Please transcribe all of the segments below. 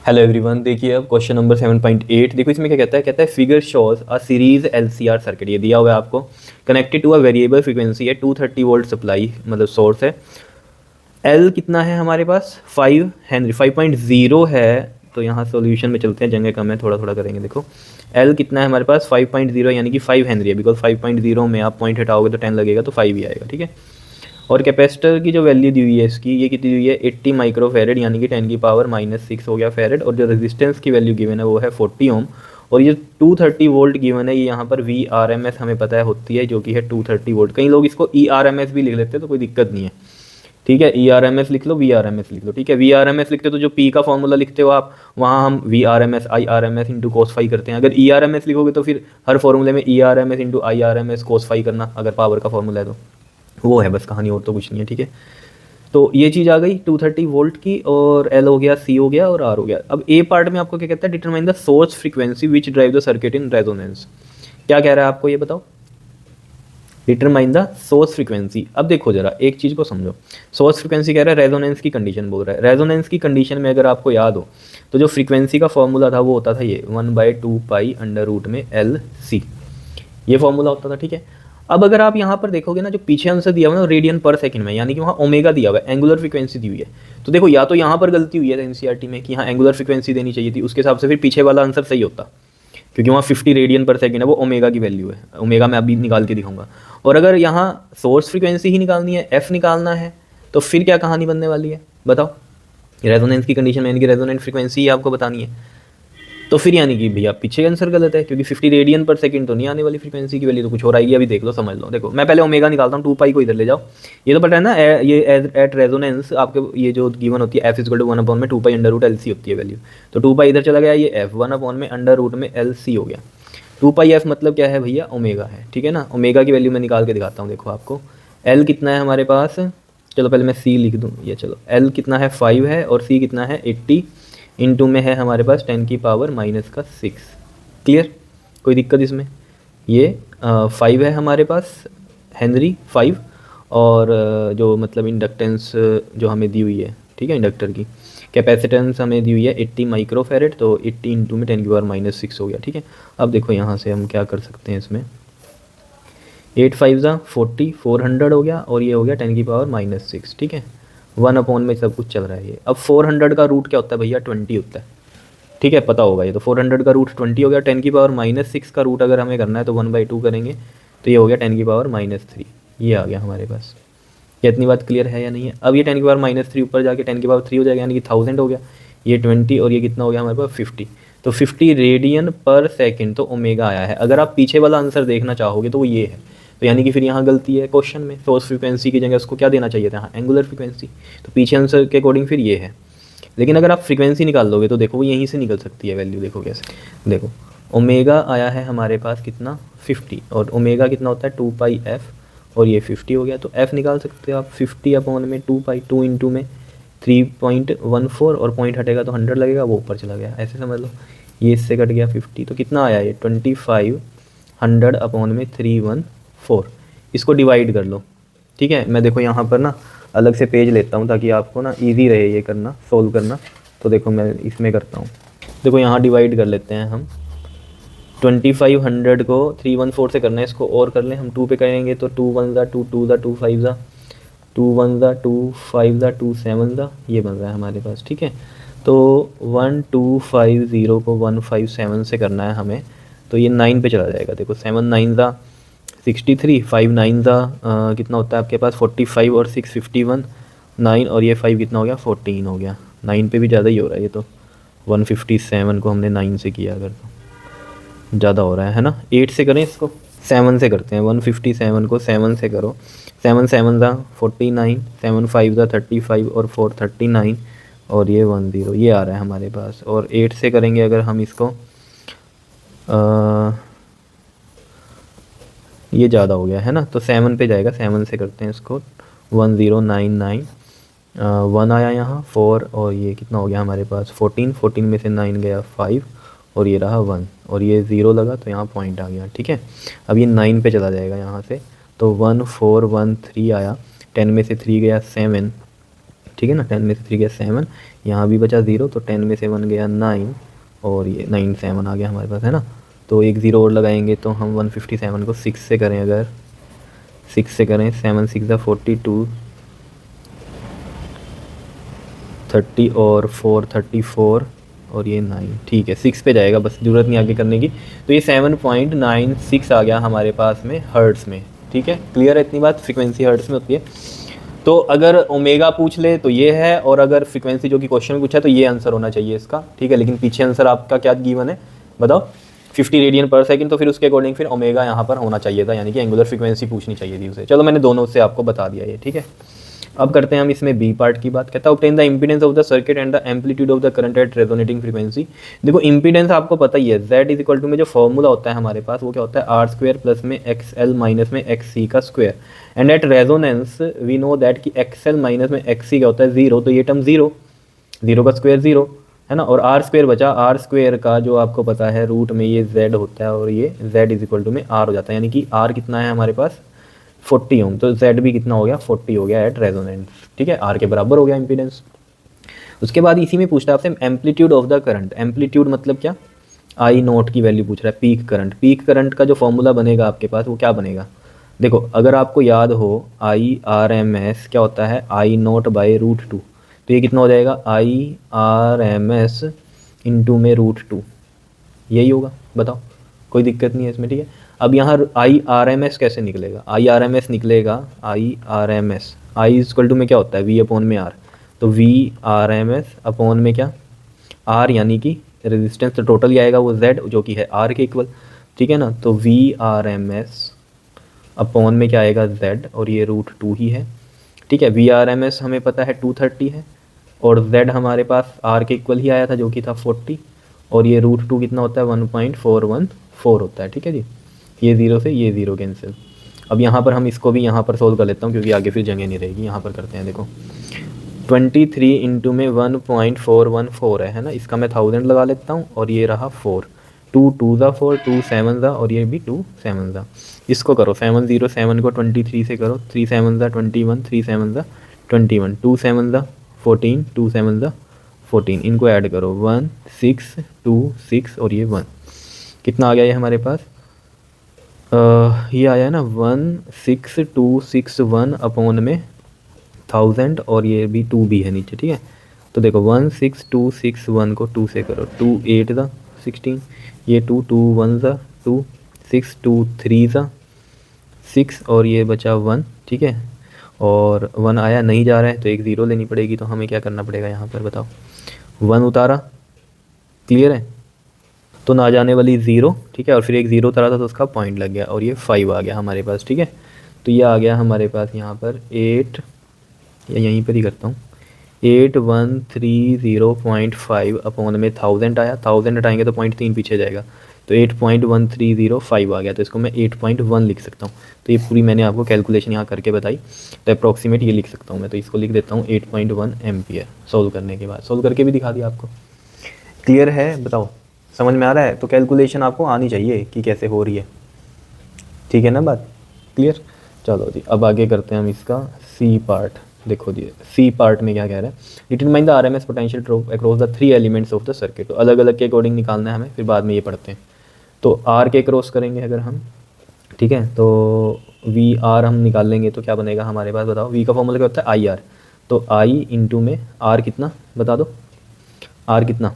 Hello everyone, देखिए अब question number 7.8। देखो इसमें क्या कहता है figure shows a series LCR circuit. ये दिया हुआ है आपको, connected to a variable frequency है, 230 वोल्ट सप्लाई मतलब सोर्स है। एल कितना है हमारे पास, 5 हेनरी, 5.0 है। तो यहाँ सॉल्यूशन में चलते हैं, जगह कम है, थोड़ा थोड़ा करेंगे। देखो एल कितना है हमारे पास, 5.0 यानी कि 5 हेनरी है। बिकॉज 5.0 में आप पॉइंट हटाओगे तो 10 लगेगा, तो 5 ही आएगा, ठीक है। और कैपेसिटर की जो वैल्यू दी हुई है इसकी, ये कितनी दी हुई है, 80 माइक्रो फेरेड यानी कि 10 की पावर -6 हो गया फेरेड। और जो रेजिस्टेंस की वैल्यू गिवन है वो है 40 ओम। और ये 230 वोल्ट गिवन है, ये यहाँ पर VRMS हमें पता है होती है, जो कि है 230 वोल्ट। कई लोग इसको ERMS भी लिख लेते हैं, तो कोई दिक्कत नहीं है, ठीक है। ERMS लिख लो, VRMS लिख लो, ठीक है। VRMS लिखते हो तो जो P का फॉर्मूला लिखते हो आप, वहाँ हम VRMS IRMS into cos phi करते हैं। अगर ERMS लिखोगे तो फिर हर फॉर्मूले में ERMS into IRMS cos phi करना, अगर पावर का फॉर्मूला है तो वो है बस कहानी, और तो कुछ नहीं है, ठीक है। तो ये चीज़ आ गई 230 वोल्ट की, और एल हो गया, सी हो गया, और आर हो गया। अब ए पार्ट में आपको क्या कहता है, determine the source frequency which drive the circuit in resonance. क्या कह रहा है आपको, ये बताओ। Determine the source frequency. अब देखो जरा एक चीज़ को समझो, सोर्स फ्रीक्वेंसी कह रहा है, रेजोनेंस की कंडीशन बोल रहा है। रेजोनेंस की कंडीशन में अगर आपको याद हो तो जो फ्रीक्वेंसी का फॉर्मूला था वो होता था ये 1/2π√में LC, ये फॉर्मूला होता था, ठीक है। अब अगर आप यहाँ पर देखोगे ना, जो पीछे आंसर दिया हुआ है ना, रेडियन पर सेकंड में, यानी कि वहाँ ओमेगा दिया हुआ है, एंगुलर फ्रीक्वेंसी दी हुई है। तो देखो या तो यहाँ पर गलती हुई है एनसीईआरटी में कि यहाँ एंगुलर फ्रीक्वेंसी देनी चाहिए थी, उसके हिसाब से फिर पीछे वाला आंसर सही होता, क्योंकि वहाँ 50 रेडियन पर सेकंड है, वो ओमेगा की वैल्यू है। ओमेगा मैं अभी निकाल के दिखाऊंगा। और अगर यहाँ सोर्स फ्रीक्वेंसी ही निकालनी है, एफ निकालना है, तो फिर क्या कहानी बनने वाली है बताओ। रेजोनेंस की कंडीशन में यानी कि रेजोनेंट फ्रीक्वेंसी ही आपको बतानी है, तो फिर यानी कि भैया पीछे आंसर गलत है, क्योंकि 50 रेडियन पर सेकंड तो नहीं आने वाली फ्रीक्वेंसी की वैल्यू, तो कुछ और आएगी। अभी देख लो, समझ लो। देखो मैं पहले ओमेगा निकालता हूँ, 2 पाई को इधर ले जाओ। ये तो पता है ना, ये एट रेजोनेंस आपके ये जो गिवन होती है, एफ इज 1/2π√LC होती है वैल्यू। तो 2 पाई इधर चला गया, ये एफ 1/√LC हो गया। 2 पाई एफ मतलब क्या है भैया, ओमेगा है, ठीक है ना। ओमेगा की वैल्यू मैं निकाल के दिखाता हूँ, देखो आपको। एल कितना है हमारे पास, चलो पहले मैं सी लिख दूँ, ये चलो एल कितना है 5 है, और सी कितना है 80 इंटू में है हमारे पास 10 की पावर -6। क्लियर, कोई दिक्कत इसमें। ये 5 है हमारे पास, हेनरी 5। और जो मतलब इंडक्टेंस जो हमें दी हुई है, ठीक है, इंडक्टर की कैपेसिटेंस हमें दी हुई है 80 माइक्रो फेरेड, तो 80 इंटू में 10 की पावर -6 हो गया, ठीक है। अब देखो यहाँ से हम क्या कर सकते हैं इसमें, 8 5 ज़ा 40, 400 हो गया, और ये हो गया 10 की पावर -6, ठीक है। 1/, में सब कुछ चल रहा है ये। अब 400 का रूट क्या होता है भैया, 20 होता है, ठीक है, पता होगा ये। तो 400 का रूट 20 हो गया। 10 की पावर -6 का रूट अगर हमें करना है तो 1/2 करेंगे, तो ये हो गया 10 की पावर -3। ये आ गया हमारे पास। क्या इतनी बात क्लियर है या नहीं है। अब ये 10 की पावर -3 ऊपर जाके 10 की पावर 3 हो जाएगा, यानी कि 1000 हो गया। ये 20 और ये कितना हो गया हमारे पास 50। तो 50 रेडियन पर सेकेंड तो ओमेगा आया है। अगर आप पीछे वाला आंसर देखना चाहोगे तो वो ये है, तो यानी कि फिर यहाँ गलती है क्वेश्चन में। सोर्स फ्रीक्वेंसी की जगह उसको क्या देना चाहिए था, हाँ एंगुलर फ्रीक्वेंसी। तो पीछे आंसर के अकॉर्डिंग फिर ये है। लेकिन अगर आप फ्रीक्वेंसी निकाल लोगे तो देखो वो यहीं से निकल सकती है वैल्यू। देखो कैसे, देखो ओमेगा आया है हमारे पास कितना 50, और ओमेगा कितना होता है 2 पाई एफ, और ये 50 हो गया। तो एफ निकाल सकते हो आप 50/2 पाई, 2 इंटू में 3.14, और पॉइंट हटेगा तो 100 लगेगा, वो ऊपर चला गया, ऐसे समझ लो। ये इससे कट गया 50, तो कितना आया ये 25 100/314। इसको डिवाइड कर लो, ठीक है। मैं देखो यहाँ पर ना अलग से पेज लेता हूँ ताकि आपको ना इजी रहे ये करना, सोल्व करना। तो देखो मैं इसमें करता हूँ, देखो यहाँ डिवाइड कर लेते हैं हम। 2500 को 314 से करना है, इसको और कर लें हम 2 पे करेंगे तो 2 1 ज़ा 2, 2 ज़ा 2, 5 ज़ा 2, 1 ज़ा 2, 5 ज़ा 2, 7 ज़ा, ये बन रहा है हमारे पास, ठीक है। तो 1250 को 157 से करना है हमें, तो ये 9 पे चला जाएगा। देखो 7 9 ज़ा 63, 5 9 ज़ा कितना होता है आपके पास 45, और 6 51, 9 और ये 5 कितना हो गया 14 हो गया। 9 पे भी ज़्यादा ही हो रहा है ये तो, 157 को हमने 9 से किया अगर तो ज़्यादा हो रहा है ना। 8 से करें इसको, 7 से करते हैं। 157 को 7 से करो, 7 7 ज़ा 49, 7 5 ज़ा 35, और 4 39, और ये 10, ये आ रहा है हमारे पास। और 8 से करेंगे अगर हम इसको, ये ज़्यादा हो गया है ना, तो 7 पे जाएगा। 7 से करते हैं इसको, 1099, 1 आया यहाँ 4, और ये कितना हो गया हमारे पास 14, 14 में से 9 गया 5, और ये रहा 1, और ये 0 लगा तो यहाँ पॉइंट आ गया, ठीक है। अब ये 9 पे चला जाएगा यहाँ से, तो 1413 आया, 10 में से 3 गया 7, ठीक है ना, 10 में से 3 गया 7, यहाँ भी बचा 0, तो 10 में से 1 गया 9, और ये 9 7 आ गया हमारे पास, है ना। तो एक 0 और लगाएंगे तो हम 157 को 6 से करें, अगर 6 से करें, 7 6 42, 30 और 4 34, और ये 9, ठीक है 6 पे जाएगा, बस ज़रूरत नहीं आगे करने की। तो ये 7.96 आ गया हमारे पास में हर्ट्स में, ठीक है। क्लियर है इतनी बात, फ्रीक्वेंसी हर्ट्स में होती है। तो अगर ओमेगा पूछ ले तो ये है, और अगर फ्रीक्वेंसी जो कि क्वेश्चन में पूछा है तो ये आंसर होना चाहिए इसका, ठीक है। लेकिन पीछे आंसर आपका क्या गिवन है बताओ, 50 रेडियन पर सेकंड, तो फिर उसके अकॉर्डिंग फिर ओमेगा यहाँ पर होना चाहिए था, यानी कि एंगुलर फ्रीक्वेंसी पूछनी चाहिए थी उसे। चलो मैंने दोनों से आपको बता दिया ये, ठीक है। अब करते हैं हम इसमें बी पार्ट की बात। कहता है obtain the impedance of the circuit and the amplitude of the current eight resonating frequency. देखो इम्पीडेंस आपको पता ही है, Z इज इक्वल टू में जो फॉर्मूला होता है हमारे पास वो क्या होता है, आर स्क्वायर प्लस में XL माइनस में XC का square, and at resonance we know that कि XL माइनस में XC क्या होता है 0, तो ये टर्म 0, 0 का स्क्वायर 0, है ना। और आर स्क्वायर बचा, आर स्क्वायर का जो आपको पता है रूट में ये Z होता है, और ये Z इज इक्वल टू में R हो जाता है, यानी कि R कितना है हमारे पास 40 ओम, तो Z भी कितना हो गया 40 हो गया एट रेजोनेंस, ठीक है। R के बराबर हो गया इम्पीडेंस। उसके बाद इसी में पूछता है आपसे amplitude of the current. Amplitude मतलब क्या, आई नोट की वैल्यू पूछ रहा है। पीक करंट, पीक करंट का जो फॉर्मूला बनेगा आपके पास वो क्या बनेगा, देखो अगर आपको याद हो IRMS क्या होता है, आई नोट बाई √2, तो ये कितना हो जाएगा IRMS इंटू में √2, यही होगा, बताओ कोई दिक्कत नहीं है इसमें, ठीक है। अब यहाँ IRMS कैसे निकलेगा, IRMS निकलेगा IRMS, आई इक्वल टू में क्या होता है V अपॉन में R, तो VRMS अपॉन में क्या R, यानी कि रेजिस्टेंस तो टोटल ही आएगा वो Z जो कि है R के इक्वल, ठीक है ना। तो VRMS अपॉन में क्या आएगा Z, और ये √2 ही है, ठीक है। VRMS हमें पता है 230 है, और Z हमारे पास R के इक्वल ही आया था जो कि था 40, और ये √2 कितना होता है 1.414 होता है, ठीक है जी। ये 0 से ये 0 कैंसिल। अब यहाँ पर हम इसको भी यहाँ पर सोल्व कर लेता हूँ क्योंकि आगे फिर जगह नहीं रहेगी, यहाँ पर करते हैं। देखो 23 इंटू में 1.414 है ना, इसका मैं 1000 लगा लेता हूँ, और ये रहा 4, 2 2 ज़ा 4, 2 7 ज़ा, और ये भी 2 7 ज़ा। इसको करो 707 को 23 से करो, 3 7 ज़ा 21, 3 7 ज़ा 21, 2 7 ज़ा 14, 2 7 ज़ा 14, इनको ऐड करो 1 6 2 6, और ये 1, कितना आ गया ये हमारे पास, ये आया है ना 16261 अपॉन में 1000, और ये भी 2 भी है नीचे, ठीक है। तो देखो 16261 को 2 से करो, 2 8 ज़ा 16, ये 2 2 1 ज़ा 2, 6 2 3 ज़ा 6, और ये बचा 1, ठीक है। और 1 आया नहीं जा रहा है तो एक 0 लेनी पड़ेगी, तो हमें क्या करना पड़ेगा यहाँ पर बताओ, 1 उतारा, क्लियर है, तो ना जाने वाली 0, ठीक है, और फिर एक 0 उतारा था तो उसका पॉइंट लग गया, और ये 5 आ गया हमारे पास, ठीक है। तो ये आ गया हमारे पास यहाँ पर 8, या यहीं पर ही करता हूँ, 8130.5 अपॉन में 1000 आया, 1000 हटाएंगे तो 0.3 पीछे जाएगा, तो 8.1305 आ गया, तो इसको मैं 8.1 लिख सकता हूँ। तो ये पूरी मैंने आपको कैलकुलेशन यहाँ करके बताई, तो अप्रॉक्सीमेट ये लिख सकता हूँ मैं, तो इसको लिख देता हूँ 8.1 एम्पियर। सोल्व करने के बाद सोल्व करके भी दिखा दिया आपको, क्लियर है, बताओ समझ में आ रहा है। तो कैलकुलेशन आपको आनी चाहिए कि कैसे हो रही है, ठीक है ना बात, क्लियर। चलो जी अब आगे करते हैं हम इसका सी पार्ट। देखो जी सी पार्ट में क्या कह रहा है, determine the RMS potential drop across the 3 elements of the circuit. तो अलग अलग के अकॉर्डिंग निकालना है हमें, फिर बाद में ये पढ़ते हैं। तो आर के क्रॉस करेंगे अगर हम, ठीक है, तो वी आर हम निकाल लेंगे तो क्या बनेगा हमारे पास, बताओ वी का फॉर्मूला क्या होता है आई आर, तो आई इंटू में आर कितना बता दो, आर कितना,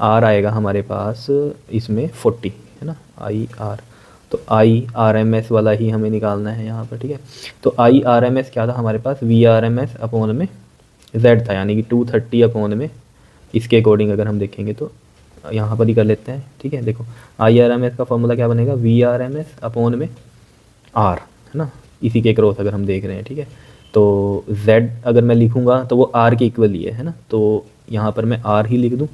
आर आएगा हमारे पास इसमें 40 है ना, आई आर, तो आई आर एम एस वाला ही हमें निकालना है यहाँ पर, ठीक है। तो आई आर एम एस क्या था हमारे पास, V R M S upon में जेड था, यानी कि 230 अपॉन में इसके अकॉर्डिंग अगर हम देखेंगे तो यहाँ पर ही कर लेते हैं, ठीक है। देखो आई आर एम एस का फॉर्मूला क्या बनेगा, V R M S upon में आर, है ना, इसी के क्रॉस अगर हम देख रहे हैं, ठीक है। तो z अगर मैं लिखूँगा तो वो r के इक्वल ही है ना, तो यहाँ पर मैं r ही लिख दूँ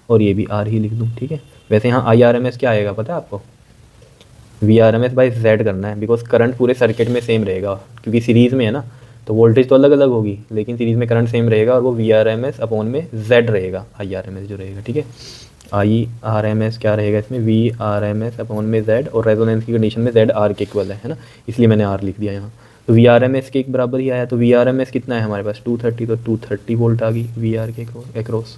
और ये भी r ही लिख दूँ, ठीक है। वैसे यहाँ आई आर एम एस क्या आएगा पता है आपको, V R M S by Z करना है, बिकॉज करंट पूरे सर्किट में सेम रहेगा, क्योंकि सीरीज़ में है ना, तो वोल्टेज तो अलग अलग होगी लेकिन सीरीज़ में करंट सेम रहेगा, और वो V R M S upon में जेड रहेगा, आई आर एम एस जो रहेगा, ठीक है। आई आर एम एस क्या रहेगा इसमें, V R M S upon में जेड, और रेजोनेंस की कंडीशन में जेड आर के इक्वल है ना, इसलिए मैंने आर लिख दिया यहाँ। तो वी आर एम एस के एक बराबर ही आया। तो वी आर एम एस कितना है हमारे पास 230, तो 230 वोल्ट आ गई वी आर के एक्रॉस।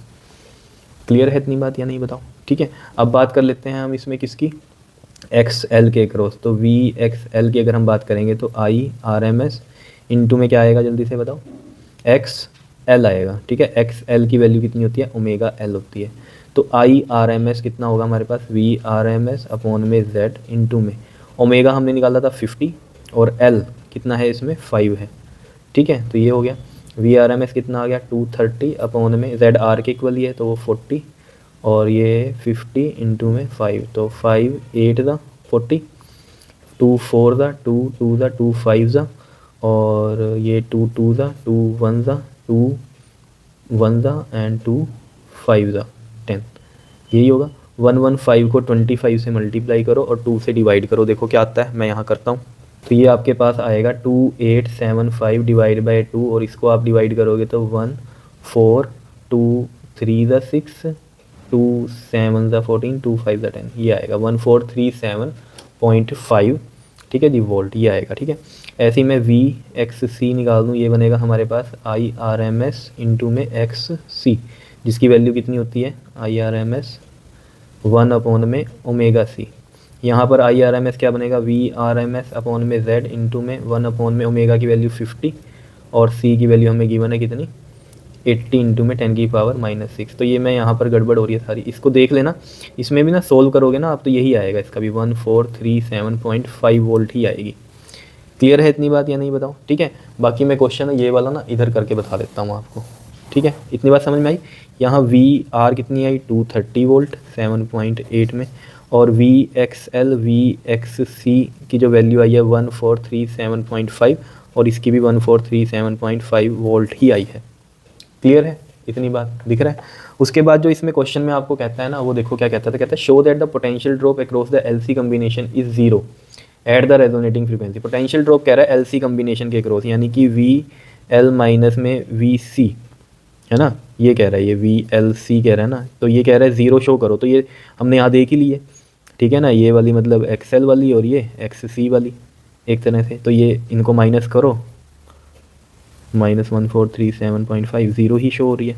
क्लियर है इतनी बात या नहीं बताओ? ठीक है, अब बात कर लेते हैं हम इसमें किसकी, एक्स एल के क्रॉस। तो वी एक्स एल की अगर हम बात करेंगे तो I R M S into में क्या आएगा जल्दी से बताओ, एक्स एल आएगा। ठीक है, एक्स एल की वैल्यू कितनी होती है, ओमेगा एल होती है। तो आई आर एम एस कितना होगा हमारे पास, V R M S upon में जेड इंटू में ओमेगा हमने निकाला था 50 और एल कितना है इसमें 5 है। ठीक है, तो ये हो गया वी आर एम एस कितना आ गया 230 अपॉन में जेड आर के इक्वल ही है तो वो 40 और ये 50 इंटू में 5, तो 5 8 ज़ा 40, 2 4 ज़ा 2 2 ज़ा 2 5 ज़ा और ये 2 2 ज़ा 2 1 ज़ा 2 1 ज़ा एंड 2 5 ज़ा 10, यही होगा। 115 को 25 से मल्टीप्लाई करो और 2 से डिवाइड करो, देखो क्या आता है, मैं यहाँ करता हूँ। तो ये आपके पास आएगा 2875 डिवाइड बाई 2 और इसको आप डिवाइड करोगे तो 1 4 2 3 ज़ा 6 2 7 ज़ा 14 2 5 ज़ा 10, ये आएगा 1437.5। ठीक है जी, वोल्ट ये आएगा। ठीक है, ऐसे ही मैं वी एक्स सी निकाल दूँ, ये बनेगा हमारे पास I R M S into में एक्स सी, जिसकी वैल्यू कितनी होती है I R M S 1 upon में ओमेगा सी। यहाँ पर आई आर एम एस क्या बनेगा, V R M S upon में जेड इंटू में 1 अपॉन में ओमेगा की वैल्यू 50 और सी की वैल्यू हमें गिवन है कितनी 80 इंटू में 10 की पावर -6। तो ये मैं यहाँ पर गड़बड़ हो रही है सारी, इसको देख लेना, इसमें भी ना सोल्व करोगे ना आप तो यही आएगा, इसका भी 1437.5 वोल्ट ही आएगी। क्लियर है इतनी बात या नहीं बताओ? ठीक है, बाकी मैं क्वेश्चन ये वाला ना इधर करके बता देता हूँ आपको। ठीक है, इतनी बात समझ में आई। यहाँ वी आर कितनी आई 230 वोल्ट 7.8 में और V X L V X C की जो वैल्यू आई है 1437.5 और इसकी भी 1437.5 वोल्ट ही आई है। क्लियर है इतनी बात, दिख रहा है? उसके बाद जो इसमें क्वेश्चन में आपको कहता है ना, वो देखो क्या कहता है, कहता है show that the potential drop across the LC combination is zero at the resonating frequency. Potential drop कह रहा है एलसी कॉम्बिनेशन के अक्रॉस, यानी कि वी एल माइनस में वी सी है ना, ये कह रहा है, ये वी एल सी कह रहा है ना, तो ये कह रहा है ज़ीरो शो करो। तो ये हमने यहाँ देख ही ली है, ठीक है ना, ये वाली मतलब एक्सएल वाली और ये एक्स सी वाली एक तरह से। तो ये इनको माइनस करो, -1437.5 ज़ीरो ही शो हो रही है।